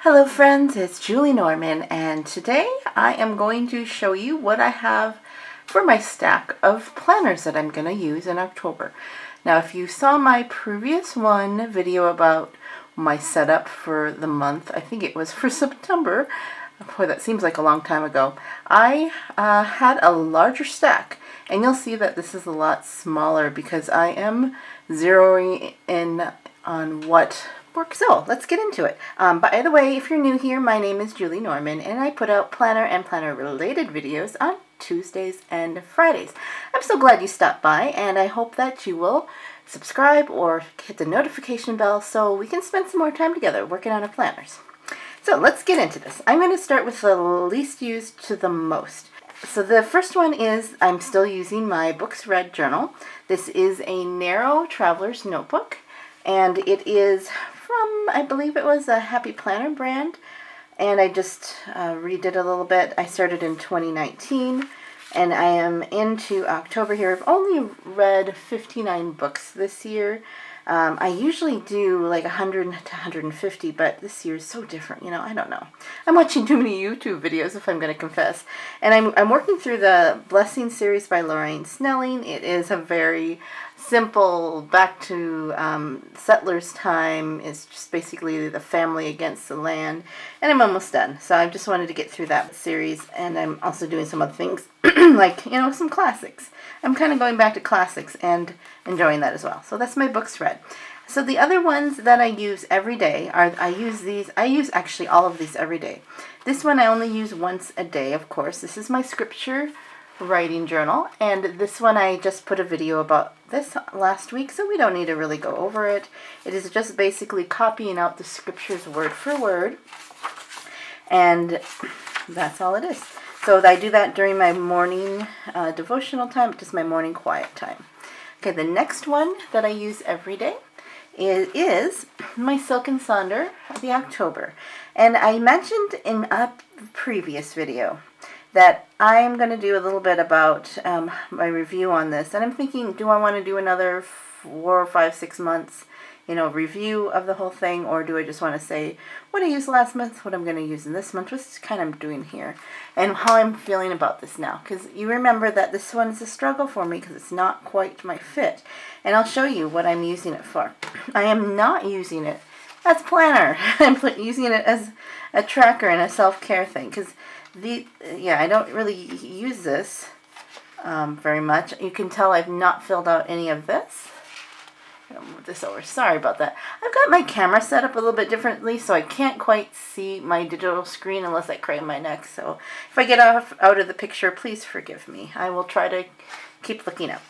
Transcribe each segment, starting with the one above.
Hello friends, it's Julie Norman, and today I am going to show you what I have for my stack of planners that I'm going to use in October. Now if you saw my previous video about my setup for the month, I think it was for September, boy that seems like a long time ago, I had a larger stack, and you'll see that this is a lot smaller because I am zeroing in on what works. So let's get into it. By the way, if you're new here, my name is Julie Norman, and I put out planner and planner related videos on Tuesdays and Fridays. I'm so glad you stopped by, and I hope that you will subscribe or hit the notification bell so we can spend some more time together working on our planners. So let's get into this. I'm going to start with the least used to the most. So the first one is I'm still using my Books Read journal. This is a narrow traveler's notebook, and it is from, I believe it was a Happy Planner brand, and I just redid it a little bit. I started in 2019, and I am into October here. I've only read 59 books this year. I usually do like 100 to 150, but this year is so different, you know, I don't know. I'm watching too many YouTube videos, if I'm going to confess. And I'm working through the Blessing series by Laurel Snelling. It is a very simple, back to settlers' time. It's just basically the family against the land. And I'm almost done. So I just wanted to get through that series. And I'm also doing some other things, like, you know, some classics. I'm kind of going back to classics and enjoying that as well. So that's my Books Read. So the other ones that I use every day are, I use actually all of these every day. This one I only use once a day, of course. This is my scripture writing journal, and this one I just put a video about this last week, so we don't need to really go over it. It is just basically copying out the scriptures word for word, and that's all it is. So I do that during my morning devotional time, just my morning quiet time. Okay, the next one that I use every day is my Silk and Sonder, the October. And I mentioned in a previous video that I'm going to do a little bit about my review on this. And I'm thinking, do I want to do another 4 or 5, 6 months, you know, review of the whole thing, or do I just want to say what I used last month, what I'm going to use in this month, what's kind of doing here, and how I'm feeling about this now. Because you remember that this one is a struggle for me because it's not quite my fit. And I'll show you what I'm using it for. I am not using it as a planner. I'm using it as a tracker and a self-care thing. Because I don't really use this very much. You can tell I've not filled out any of this. I'll move this over. Sorry about that. I've got my camera set up a little bit differently, so I can't quite see my digital screen unless I crane my neck. So if I get out of the picture, please forgive me. I will try to keep looking up,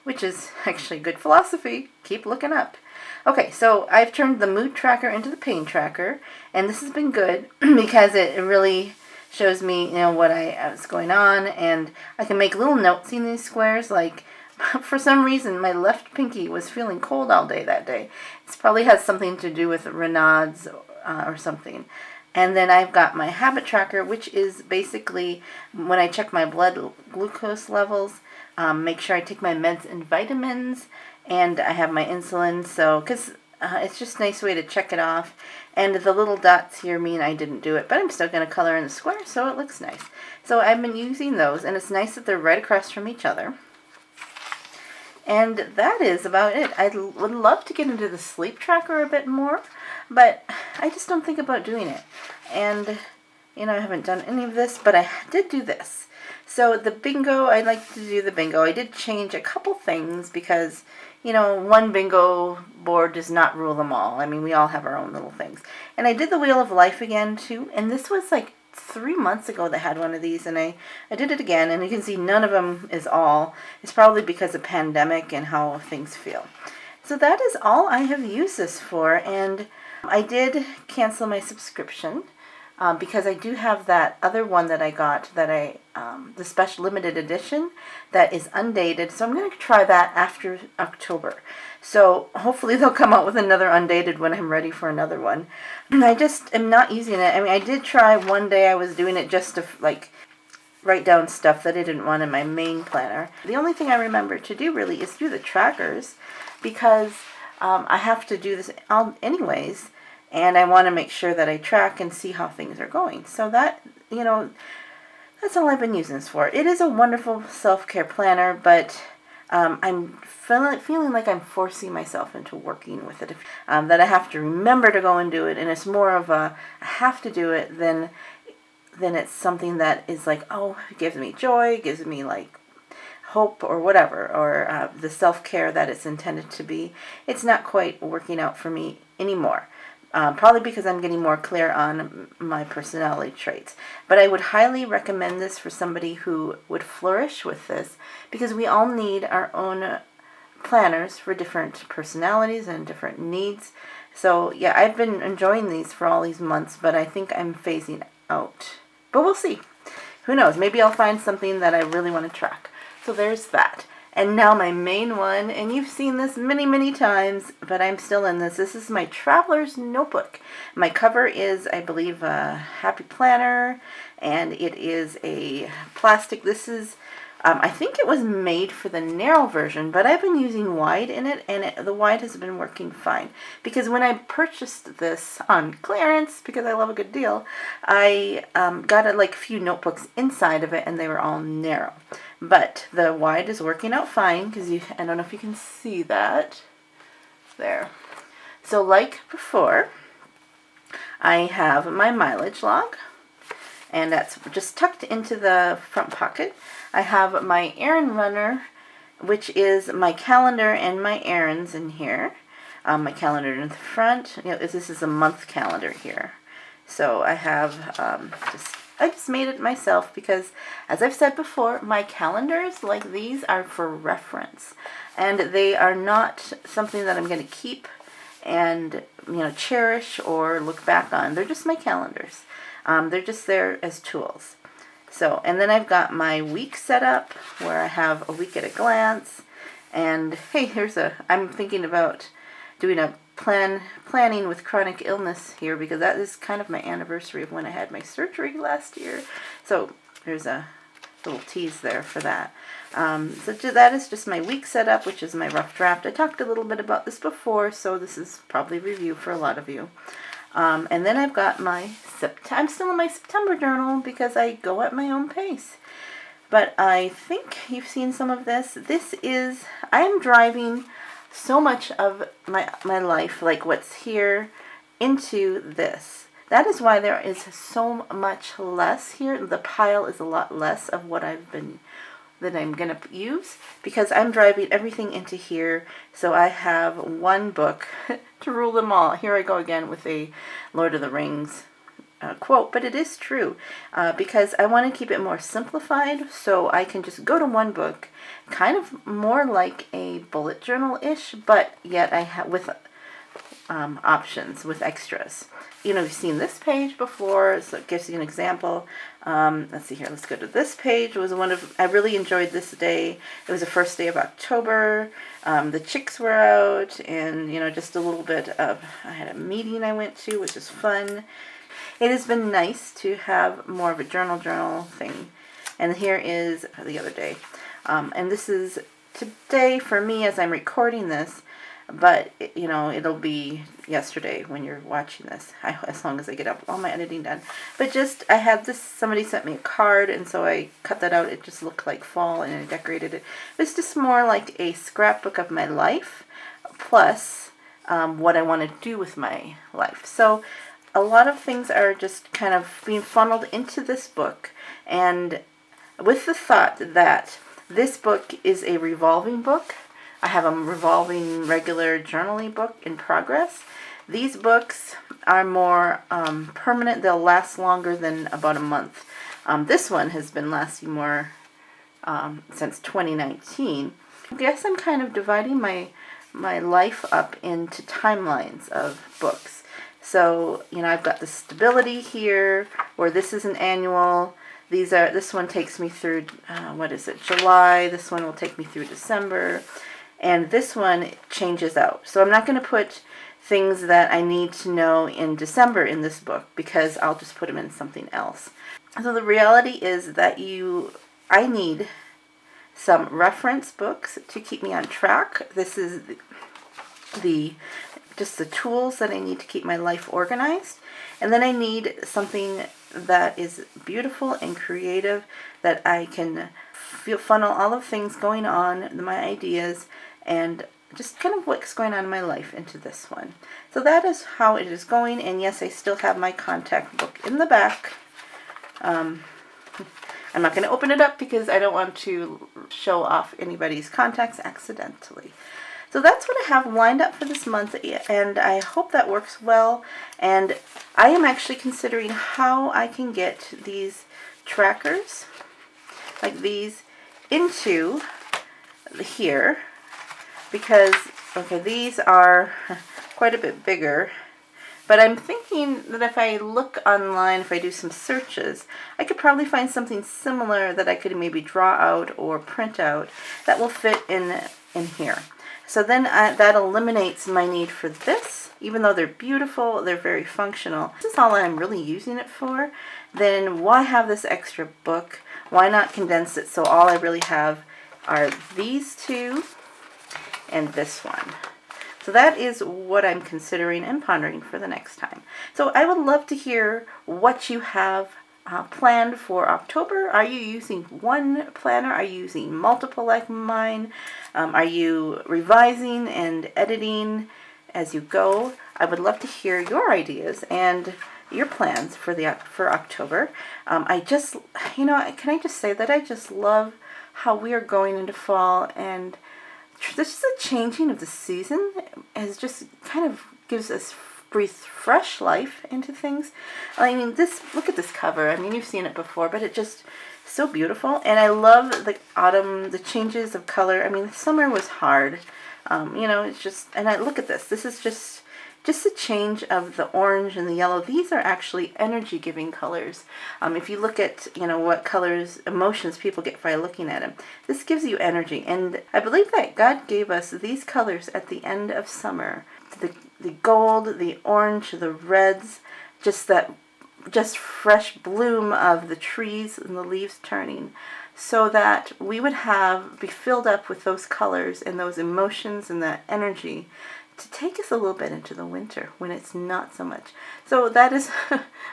which is actually good philosophy. Keep looking up. Okay, so I've turned the mood tracker into the pain tracker, and this has been good because it really shows me, you know, what's going on, and I can make little notes in these squares, like for some reason, my left pinky was feeling cold all day that day. It probably has something to do with Raynaud's or something. And then I've got my habit tracker, which is basically when I check my blood glucose levels, make sure I take my meds and vitamins, and I have my insulin. So, because it's just a nice way to check it off. And the little dots here mean I didn't do it, but I'm still going to color in the square, so it looks nice. So I've been using those, and it's nice that they're right across from each other. And that is about it. I would love to get into the sleep tracker a bit more, but I just don't think about doing it. And, you know, I haven't done any of this, but I did do this. So the bingo, I like to do the bingo. I did change a couple things because, you know, one bingo board does not rule them all. I mean, we all have our own little things. And I did the Wheel of Life again, too. And this was like 3 months ago that had one of these, and I did it again, and you can see none of them is all. It's probably because of pandemic and how things feel. So that is all I have used this for, and I did cancel my subscription because I do have that other one that I got, that the special limited edition that is undated, so I'm going to try that after October. So hopefully they'll come out with another undated when I'm ready for another one. I just am not using it. I mean, I did try one day. I was doing it just to, like, write down stuff that I didn't want in my main planner. The only thing I remember to do really is do the trackers, because I have to do this anyways. and I want to make sure that I track and see how things are going. So that, that's all I've been using this for. It is a wonderful self-care planner, but I'm feeling like I'm forcing myself into working with it. That I have to remember to go and do it, and it's more of a I have to do it than it's something that is like, oh, it gives me joy, gives me like hope or whatever, or the self-care that it's intended to be. It's not quite working out for me anymore. Probably because I'm getting more clear on my personality traits. But I would highly recommend this for somebody who would flourish with this, because we all need our own planners for different personalities and different needs. So yeah, I've been enjoying these for all these months, but I think I'm phasing out. But we'll see. Who knows? Maybe I'll find something that I really want to track. So there's that. And now my main one, and you've seen this many, many times, but I'm still in this. This is my Traveler's Notebook. My cover is, I believe, a Happy Planner, and it is a plastic. This is, I think it was made for the narrow version, but I've been using wide in it, and the wide has been working fine. Because when I purchased this on clearance, because I love a good deal, I got like a few notebooks inside of it, and they were all narrow. But the wide is working out fine, because I don't know if you can see that. There. So like before, I have my mileage log, and that's just tucked into the front pocket. I have my errand runner, which is my calendar and my errands in here. My calendar in the front. This is a month calendar here. So I have I just made it myself because, as I've said before, my calendars like these are for reference, and they are not something that I'm going to keep and cherish or look back on. They're just my calendars. They're just there as tools. So, and then I've got my week set up where I have a week at a glance, and hey, I'm thinking about doing a planning with chronic illness here, because that is kind of my anniversary of when I had my surgery last year. So there's a little tease there for that. So that is just my week setup, which is my rough draft. I talked a little bit about this before, so this is probably review for a lot of you. And then I've got I'm still in my September journal because I go at my own pace. But I think you've seen some of this. I am driving so much of my life, like what's here, into this. That is why there is so much less here. The pile is a lot less of what that I'm going to use, because I'm driving everything into here. So I have one book to rule them all. Here I go again with a Lord of the Rings quote, but it is true, because I want to keep it more simplified, so I can just go to one book, kind of more like a bullet journal-ish, but yet with options, with extras. You've seen this page before, so it gives you an example. Let's see here, let's go to this page. I really enjoyed this day. It was the first day of October. The chicks were out, and just a little bit of, I had a meeting I went to, which is fun. It has been nice to have more of a journal thing. And here is the other day. And this is today for me as I'm recording this, but it'll be yesterday when you're watching this, as long as I get all my editing done. But I had this, somebody sent me a card, and so I cut that out. It just looked like fall, and I decorated it. It was just more like a scrapbook of my life, plus what I want to do with my life. So a lot of things are just kind of being funneled into this book, and with the thought that this book is a revolving book. I have a revolving regular journaling book in progress. These books are more permanent. They'll last longer than about a month. This one has been lasting more since 2019. I guess I'm kind of dividing my life up into timelines of books. So, I've got the stability here, where this is an annual. This one takes me through, July. This one will take me through December. And this one changes out. So I'm not going to put things that I need to know in December in this book, because I'll just put them in something else. So the reality is that I need some reference books to keep me on track. This is the just the tools that I need to keep my life organized. And then I need something that is beautiful and creative, that I can funnel all of things going on, my ideas, and just kind of what's going on in my life into this one. So that is how it is going. And yes, I still have my contact book in the back. I'm not going to open it up because I don't want to show off anybody's contacts accidentally. So that's what I have lined up for this month, and I hope that works well. And I am actually considering how I can get these trackers, like these, into here, because, okay, these are quite a bit bigger. But I'm thinking that if I look online, if I do some searches, I could probably find something similar that I could maybe draw out or print out that will fit in here. So then that eliminates my need for this. Even though they're beautiful, they're very functional. This is all I'm really using it for. Then why have this extra book? Why not condense it so all I really have are these two and this one? So that is what I'm considering and pondering for the next time. So I would love to hear what you have planned for October. Are you using one planner? Are you using multiple like mine? Are you revising and editing as you go? I would love to hear your ideas and your plans for October. I just, can I just say that I just love how we are going into fall, and this is a changing of the season has just kind of gives us breathe fresh life into things. I mean, look at this cover. I mean, you've seen it before, but it just so beautiful. And I love the autumn, the changes of color. I mean, summer was hard. It's just, and I look at this. This is just a change of the orange and the yellow. These are actually energy-giving colors. If you look at, what colors, emotions people get by looking at them, this gives you energy. And I believe that God gave us these colors at the end of summer. The gold, the orange, the reds, just fresh bloom of the trees and the leaves turning, so that we would be filled up with those colors and those emotions and that energy to take us a little bit into the winter when it's not so much. So that is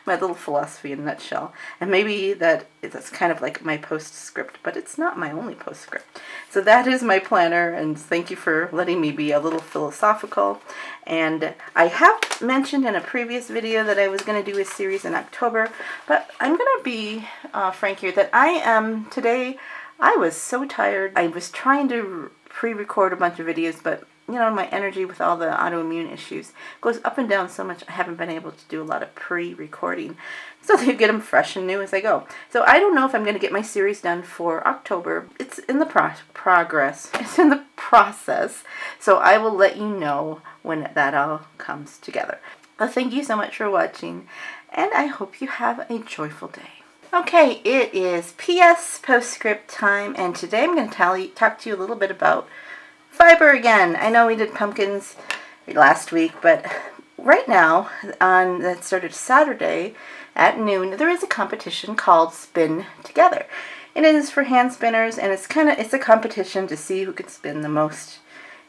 my little philosophy in a nutshell. And maybe that's kind of like my postscript, but it's not my only postscript. So that is my planner, and thank you for letting me be a little philosophical. And I have mentioned in a previous video that I was going to do a series in October, but I'm going to be frank here that today I was so tired. I was trying to pre-record a bunch of videos, but my energy with all the autoimmune issues goes up and down so much I haven't been able to do a lot of pre-recording. So they get them fresh and new as I go. So I don't know if I'm going to get my series done for October. It's in the progress. It's in the process. So I will let you know when that all comes together. Well, thank you so much for watching, and I hope you have a joyful day. Okay, it is PS postscript time, and today I'm going to talk to you a little bit about fiber again. I know we did pumpkins last week, but right now, that started Saturday at noon, there is a competition called Spin Together. And it is for hand spinners, and it's a competition to see who can spin the most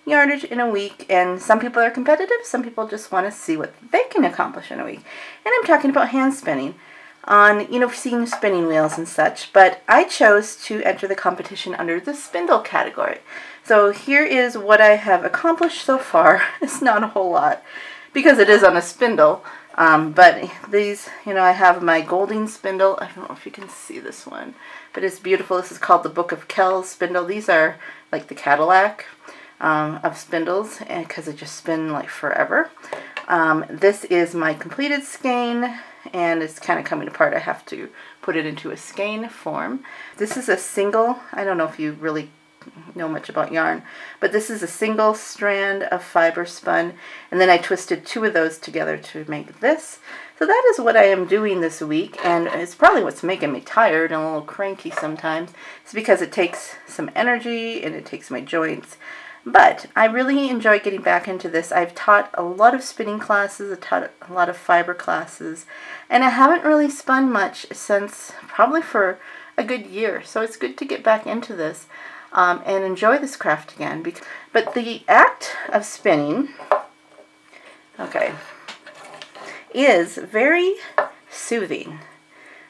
yardage in a week. And some people are competitive, some people just want to see what they can accomplish in a week. And I'm talking about hand spinning on, seeing spinning wheels and such, but I chose to enter the competition under the spindle category. So here is what I have accomplished so far. It's not a whole lot because it is on a spindle, but these, I have my Golding spindle. I don't know if you can see this one, but it's beautiful. This is called the Book of Kells spindle. These are like the Cadillac of spindles, because they just spin like forever. This is my completed skein, and it's kind of coming apart. I have to put it into a skein form. This is a single, I don't know if you really know much about yarn, but this is a single strand of fiber spun, and then I twisted two of those together to make this. So that is what I am doing this week, and it's probably what's making me tired and a little cranky sometimes. It's because it takes some energy and it takes my joints. But I really enjoy getting back into this. I've taught a lot of spinning classes, I've taught a lot of fiber classes, and I haven't really spun much since probably for a good year. So it's good to get back into this and enjoy this craft again. But the act of spinning Okay, is very soothing.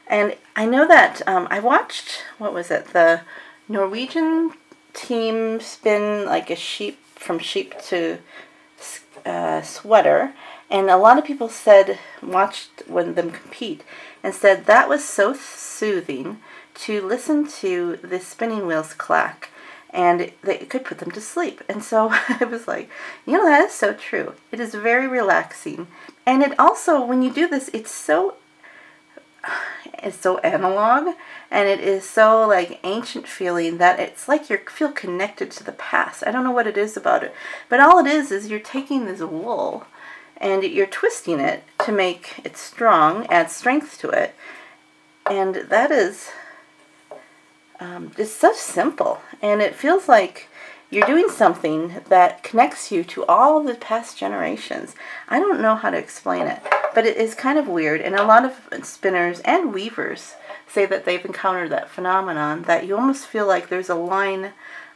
And I know that I watched, what was it, the Norwegian team spin like a sheep, from sheep to sweater, and a lot of people said, watched them compete, and said that was so soothing to listen to the spinning wheels clack, and they could put them to sleep. And so I was like, that is so true. It is very relaxing. And it also, when you do this, it's so analog, and it is so like ancient feeling that it's like you feel connected to the past. I don't know what it is about it, but all it is you're taking this wool and you're twisting it to make it strong, add strength to it, and that is just so simple, and it feels like you're doing something that connects you to all the past generations. I don't know how to explain it, but it is kind of weird, and a lot of spinners and weavers say that they've encountered that phenomenon, that you almost feel like there's a line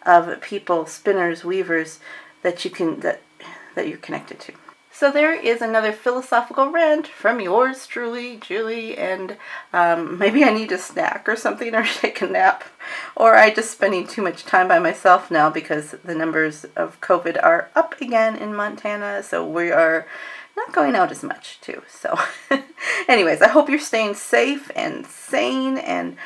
of people, spinners, weavers, that you're connected to. So there is another philosophical rant from yours truly, Julie, and maybe I need a snack or something, or take a nap, or I'm just spending too much time by myself now because the numbers of COVID are up again in Montana, so we are not going out as much too. So anyways, I hope you're staying safe and sane, and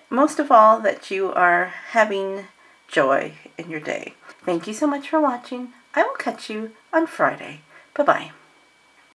most of all that you are having joy in your day. Thank you so much for watching. I will catch you on Friday. Bye-bye.